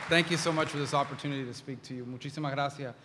Thank you so much for this opportunity to speak to you. Muchísimas gracias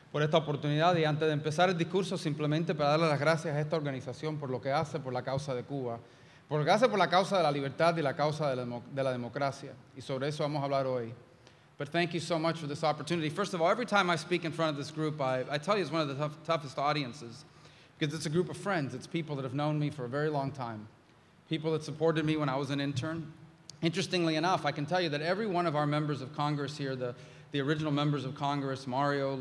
por esta oportunidad. Y antes de empezar el discurso, simplemente para darle las gracias a esta organización por lo que hace por la causa de Cuba, por lo que hace por la causa de la libertad y la causa de la democracia. Y sobre eso vamos a hablar hoy. But thank you so much for this opportunity. First of all, every time I speak in front of this group, I tell you it's one of the toughest audiences because it's a group of friends. It's people that have known me for a very long time, people that supported me when I was an intern. Interestingly enough, I can tell you that every one of our members of Congress here, the original members of Congress, Mario,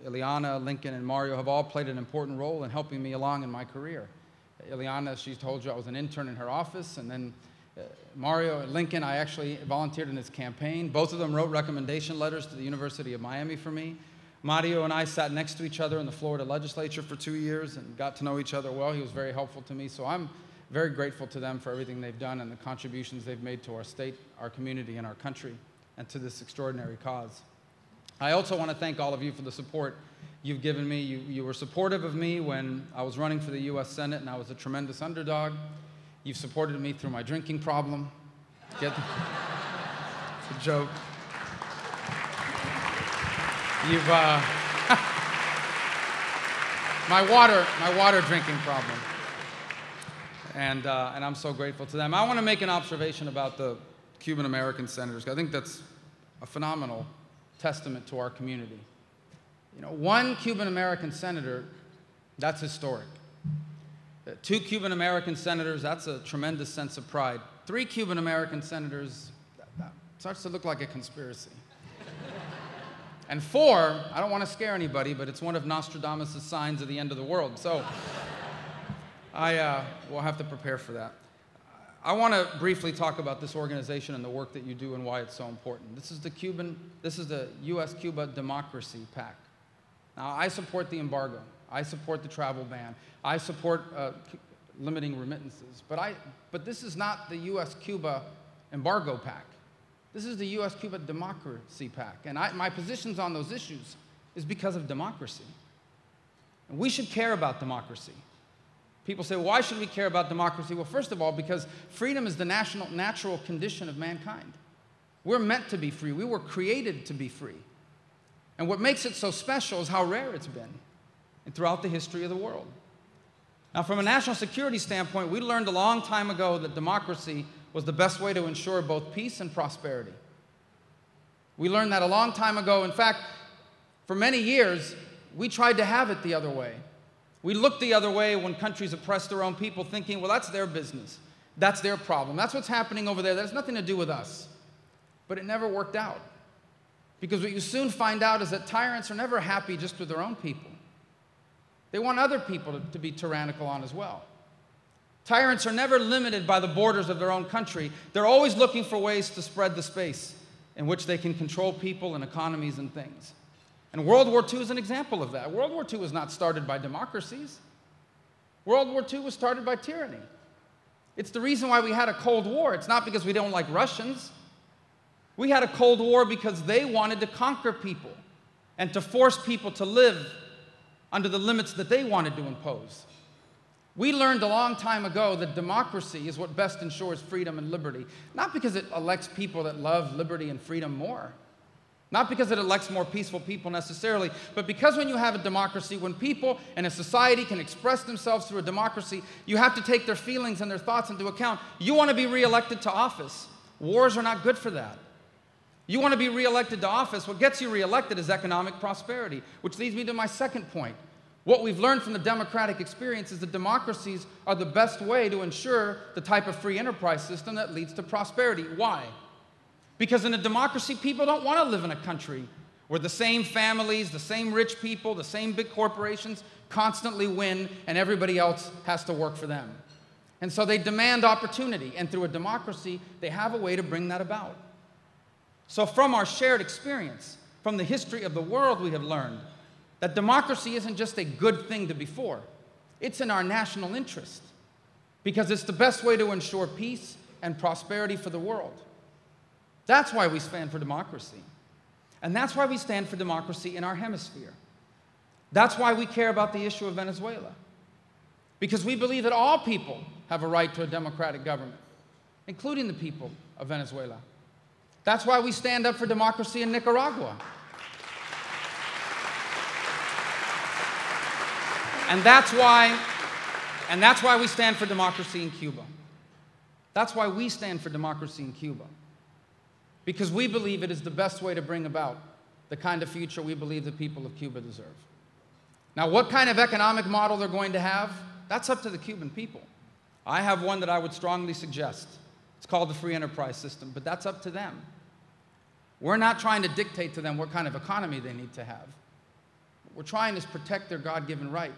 Ileana, Lincoln, and Mario, have all played an important role in helping me along in my career. Ileana, she told you I was an intern in her office, and then Mario and Lincoln, I actually volunteered in his campaign. Both of them wrote recommendation letters to the University of Miami for me. Mario and I sat next to each other in the Florida legislature for 2 years and got to know each other well. He was very helpful to me, so I'm very grateful to them for everything they've done and the contributions they've made to our state, our community, and our country, and to this extraordinary cause. I also want to thank all of you for the support you've given me. You were supportive of me when I was running for the U.S. Senate and I was a tremendous underdog. You've supported me through my drinking problem. It's a joke. You've, my water drinking problem. And I'm so grateful to them. I want to make an observation about the Cuban-American senators. I think that's a phenomenal testament to our community. You know, one Cuban-American senator, that's historic. 2 Cuban-American senators, that's a tremendous sense of pride. 3 Cuban-American senators, that starts to look like a conspiracy. And 4, I don't want to scare anybody, but it's one of Nostradamus' signs of the end of the world. So I will have to prepare for that. I want to briefly talk about this organization and the work that you do and why it's so important. This is the U.S. Cuba Democracy PAC. Now, I support the embargo. I support the travel ban. I support limiting remittances. But this is not the U.S. Cuba embargo PAC. This is the U.S. Cuba Democracy PAC. And my positions on those issues is because of democracy. And we should care about democracy. People say, why should we care about democracy? Well, first of all, because freedom is the natural condition of mankind. We're meant to be free. We were created to be free. And what makes it so special is how rare it's been throughout the history of the world. Now, from a national security standpoint, we learned a long time ago that democracy was the best way to ensure both peace and prosperity. We learned that a long time ago. In fact, for many years, we tried to have it the other way. We looked the other way when countries oppressed their own people, thinking, well, that's their business. That's their problem. That's what's happening over there. That has nothing to do with us. But it never worked out. Because what you soon find out is that tyrants are never happy just with their own people. They want other people to be tyrannical on as well. Tyrants are never limited by the borders of their own country. They're always looking for ways to spread the space in which they can control people and economies and things. And World War II is an example of that. World War II was not started by democracies. World War II was started by tyranny. It's the reason why we had a Cold War. It's not because we don't like Russians. We had a Cold War because they wanted to conquer people and to force people to live under the limits that they wanted to impose. We learned a long time ago that democracy is what best ensures freedom and liberty, not because it elects people that love liberty and freedom more, not because it elects more peaceful people necessarily, but because when you have a democracy, when people and a society can express themselves through a democracy, you have to take their feelings and their thoughts into account. You want to be reelected to office. Wars are not good for that. You want to be reelected to office. What gets you reelected is economic prosperity, which leads me to my second point. What we've learned from the democratic experience is that democracies are the best way to ensure the type of free enterprise system that leads to prosperity. Why? Because in a democracy, people don't want to live in a country where the same families, the same rich people, the same big corporations constantly win and everybody else has to work for them. And so they demand opportunity, and through a democracy, they have a way to bring that about. So from our shared experience, from the history of the world, we have learned that democracy isn't just a good thing to be for. It's in our national interest because it's the best way to ensure peace and prosperity for the world. That's why we stand for democracy. And that's why we stand for democracy in our hemisphere. That's why we care about the issue of Venezuela. Because we believe that all people have a right to a democratic government, including the people of Venezuela. That's why we stand up for democracy in Nicaragua. And that's why we stand for democracy in Cuba. That's why we stand for democracy in Cuba. Because we believe it is the best way to bring about the kind of future we believe the people of Cuba deserve. Now, what kind of economic model they're going to have, that's up to the Cuban people. I have one that I would strongly suggest. It's called the free enterprise system, but that's up to them. We're not trying to dictate to them what kind of economy they need to have. What we're trying is protect their God-given right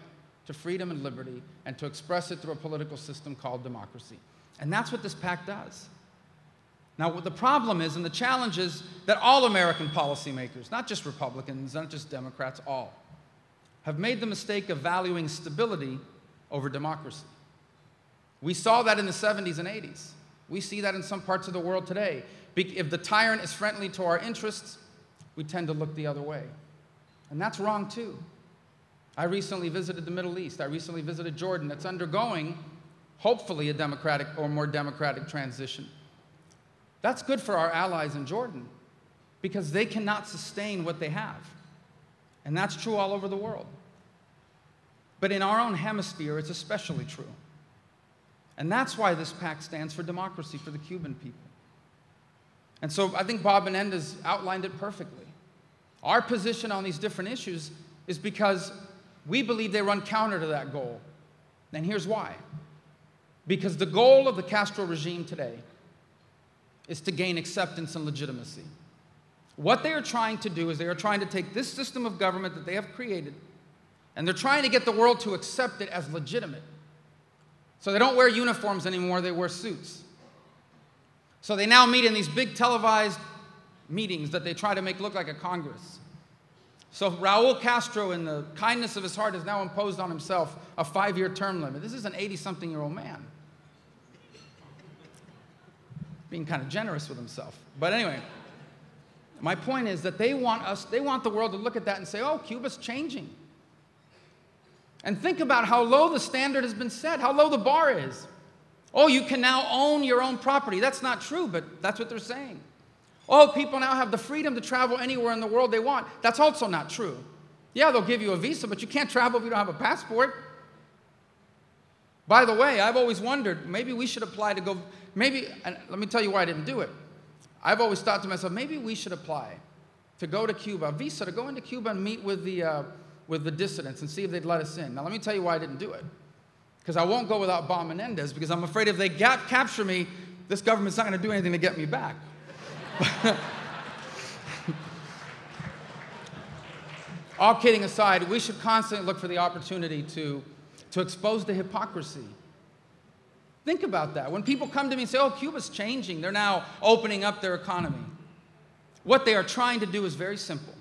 to freedom and liberty and to express it through a political system called democracy. And that's what this PAC does. Now, what the problem is and the challenge is that all American policymakers, not just Republicans, not just Democrats, all, have made the mistake of valuing stability over democracy. We saw that in the 70s and 80s. We see that in some parts of the world today. If the tyrant is friendly to our interests, we tend to look the other way. And that's wrong, too. I recently visited the Middle East. I recently visited Jordan. That's undergoing, hopefully, a democratic or more democratic transition. That's good for our allies in Jordan because they cannot sustain what they have. And that's true all over the world. But in our own hemisphere, it's especially true. And that's why this PAC stands for democracy for the Cuban people. And so I think Bob Menendez outlined it perfectly. Our position on these different issues is because we believe they run counter to that goal. And here's why. Because the goal of the Castro regime today is to gain acceptance and legitimacy. What they are trying to do is they are trying to take this system of government that they have created, and they're trying to get the world to accept it as legitimate. So they don't wear uniforms anymore, they wear suits. So they now meet in these big televised meetings that they try to make look like a Congress. So Raul Castro, in the kindness of his heart, has now imposed on himself a 5-year term limit. This is an 80-something-year-old man. Being kind of generous with himself. But anyway, my point is that they want the world to look at that and say, oh, Cuba's changing. And think about how low the standard has been set, how low the bar is. Oh, you can now own your own property. That's not true, but that's what they're saying. Oh, people now have the freedom to travel anywhere in the world they want. That's also not true. Yeah, they'll give you a visa, but you can't travel if you don't have a passport. By the way, I've always wondered, maybe we should apply to go, and let me tell you why I didn't do it. I've always thought to myself, maybe we should apply to go to Cuba, a visa to go into Cuba and meet with the dissidents and see if they'd let us in. Now, let me tell you why I didn't do it. Because I won't go without Bob Menendez, because I'm afraid if they capture me, this government's not going to do anything to get me back. All kidding aside, we should constantly look for the opportunity to expose the hypocrisy. Think about that. When people come to me and say, oh, Cuba's changing, they're now opening up their economy. What they are trying to do is very simple.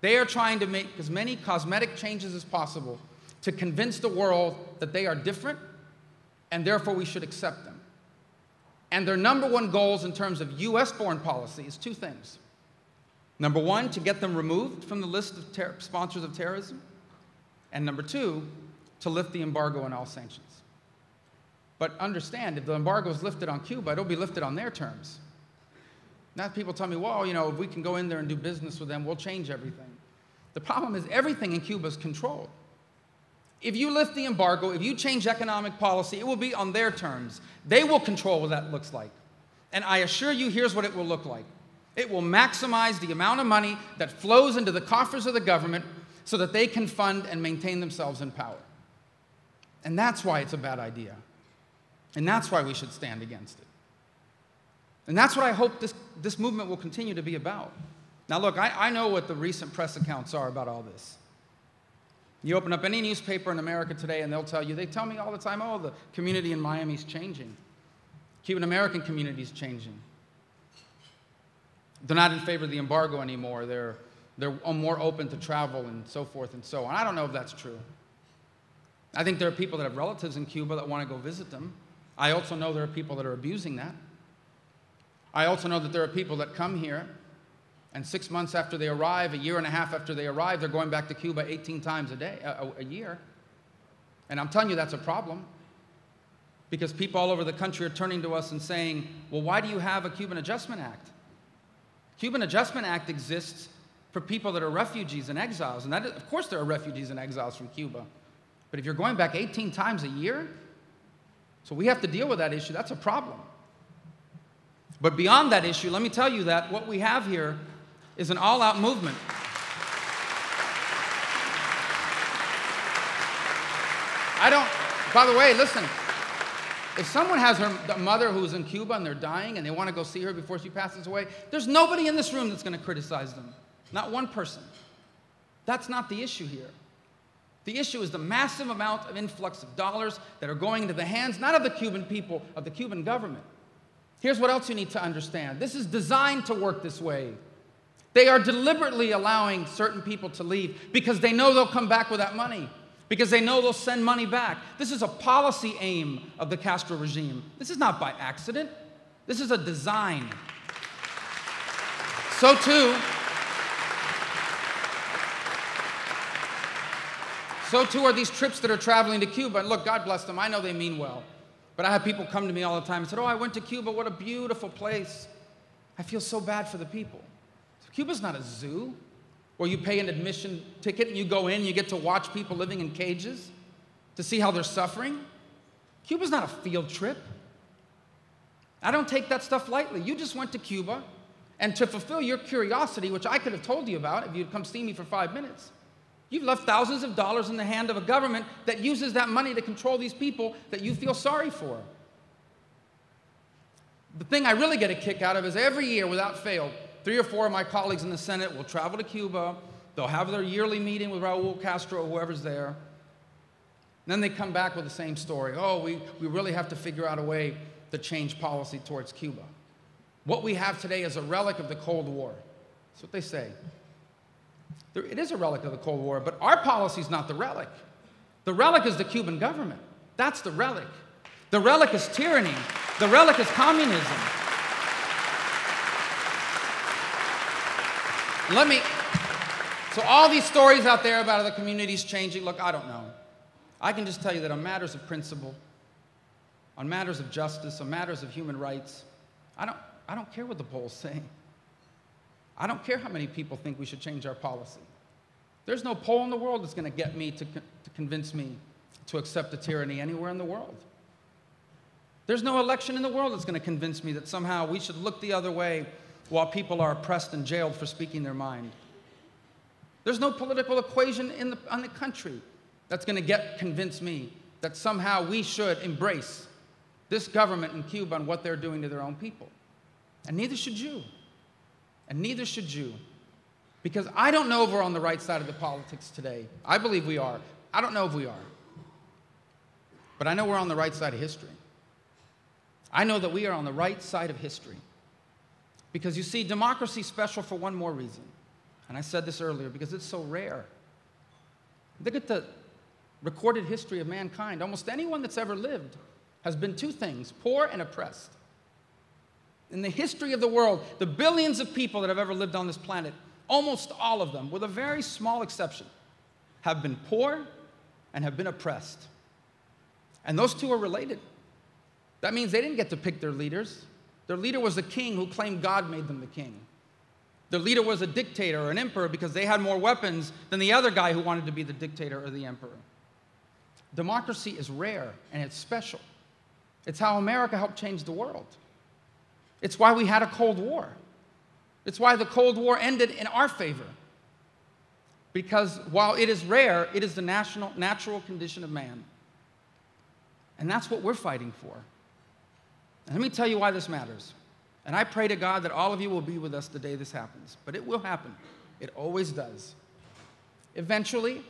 They are trying to make as many cosmetic changes as possible to convince the world that they are different and therefore we should accept them. And their number one goals in terms of U.S. foreign policy is two things. Number one, to get them removed from the list of sponsors of terrorism. And number two, to lift the embargo on all sanctions. But understand, if the embargo is lifted on Cuba, it'll be lifted on their terms. Now people tell me, well, you know, if we can go in there and do business with them, we'll change everything. The problem is everything in Cuba is controlled. If you lift the embargo, if you change economic policy, it will be on their terms. They will control what that looks like. And I assure you, here's what it will look like. It will maximize the amount of money that flows into the coffers of the government so that they can fund and maintain themselves in power. And that's why it's a bad idea. And that's why we should stand against it. And that's what I hope this movement will continue to be about. Now look, I know what the recent press accounts are about all this. You open up any newspaper in America today and they'll tell you, they tell me all the time, oh, the community in Miami is changing. Cuban-American community is changing. They're not in favor of the embargo anymore. They're more open to travel and so forth and so on. I don't know if that's true. I think there are people that have relatives in Cuba that want to go visit them. I also know there are people that are abusing that. I also know that there are people that come here and 6 months after they arrive, a year and a half after they arrive, they're going back to Cuba 18 times a year. And I'm telling you that's a problem. Because people all over the country are turning to us and saying, well, why do you have a Cuban Adjustment Act? Cuban Adjustment Act exists for people that are refugees and exiles. And that is, of course there are refugees and exiles from Cuba. But if you're going back 18 times a year, so we have to deal with that issue, that's a problem. But beyond that issue, let me tell you that what we have here is an all-out movement. By the way, listen, if someone has a mother who's in Cuba and they're dying and they want to go see her before she passes away, there's nobody in this room that's going to criticize them. Not one person. That's not the issue here. The issue is the massive amount of influx of dollars that are going into the hands, not of the Cuban people, of the Cuban government. Here's what else you need to understand. This is designed to work this way. They are deliberately allowing certain people to leave because they know they'll come back with that money, because they know they'll send money back. This is a policy aim of the Castro regime. This is not by accident. This is a design. So too are these trips that are traveling to Cuba. And look, God bless them. I know they mean well. But I have people come to me all the time and say, oh, I went to Cuba. What a beautiful place. I feel so bad for the people. So Cuba's not a zoo where you pay an admission ticket and you go in and you get to watch people living in cages to see how they're suffering. Cuba's not a field trip. I don't take that stuff lightly. You just went to Cuba, and to fulfill your curiosity, which I could have told you about if you'd come see me for 5 minutes, you've left thousands of dollars in the hand of a government that uses that money to control these people that you feel sorry for. The thing I really get a kick out of is every year, without fail, 3 or 4 of my colleagues in the Senate will travel to Cuba. They'll have their yearly meeting with Raul Castro or whoever's there. And then they come back with the same story. Oh, we really have to figure out a way to change policy towards Cuba. What we have today is a relic of the Cold War. That's what they say. It is a relic of the Cold War, but our policy is not the relic. The relic is the Cuban government. That's the relic. The relic is tyranny. The relic is communism. So all these stories out there about the communities changing, look, I don't know. I can just tell you that on matters of principle, on matters of justice, on matters of human rights, I don't care what the polls say. I don't care how many people think we should change our policy. There's no poll in the world that's going to get me to convince me to accept a tyranny anywhere in the world. There's no election in the world that's going to convince me that somehow we should look the other way while people are oppressed and jailed for speaking their mind. There's no political equation in the country that's going to convince me that somehow we should embrace this government in Cuba and what they're doing to their own people. And neither should you. And neither should you. Because I don't know if we're on the right side of the politics today. I believe we are. I don't know if we are. But I know we're on the right side of history. I know that we are on the right side of history. Because you see, democracy is special for one more reason. And I said this earlier, because it's so rare. Look at the recorded history of mankind. Almost anyone that's ever lived has been 2 things: poor and oppressed. In the history of the world, the billions of people that have ever lived on this planet, almost all of them, with a very small exception, have been poor and have been oppressed. And those 2 are related. That means they didn't get to pick their leaders. Their leader was a king who claimed God made them the king. Their leader was a dictator or an emperor because they had more weapons than the other guy who wanted to be the dictator or the emperor. Democracy is rare and it's special. It's how America helped change the world. It's why we had a Cold War. It's why the Cold War ended in our favor. Because while it is rare, it is the natural condition of man. And that's what we're fighting for. And let me tell you why this matters. And I pray to God that all of you will be with us the day this happens. But it will happen. It always does. Eventually,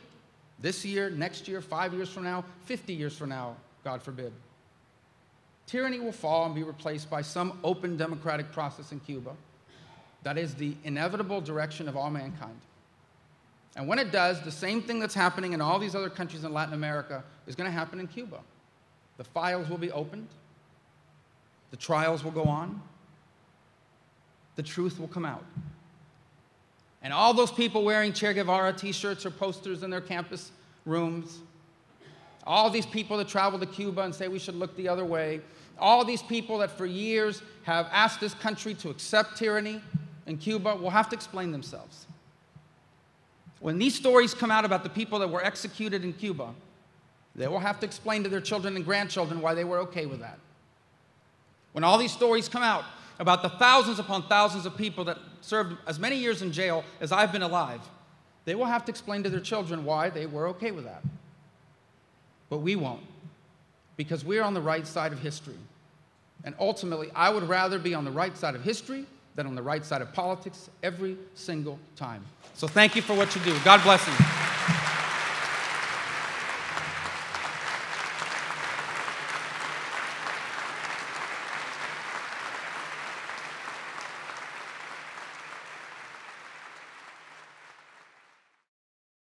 this year, next year, 5 years from now, 50 years from now, God forbid, tyranny will fall and be replaced by some open democratic process in Cuba. That is the inevitable direction of all mankind. And when it does, the same thing that's happening in all these other countries in Latin America is going to happen in Cuba. The files will be opened. The trials will go on. The truth will come out. And all those people wearing Che Guevara t-shirts or posters in their campus rooms, all these people that travel to Cuba and say we should look the other way, all these people that for years have asked this country to accept tyranny in Cuba will have to explain themselves. When these stories come out about the people that were executed in Cuba, they will have to explain to their children and grandchildren why they were okay with that. When all these stories come out about the thousands upon thousands of people that served as many years in jail as I've been alive, they will have to explain to their children why they were okay with that. But we won't, because we're on the right side of history. And ultimately, I would rather be on the right side of history than on the right side of politics every single time. So thank you for what you do. God bless you.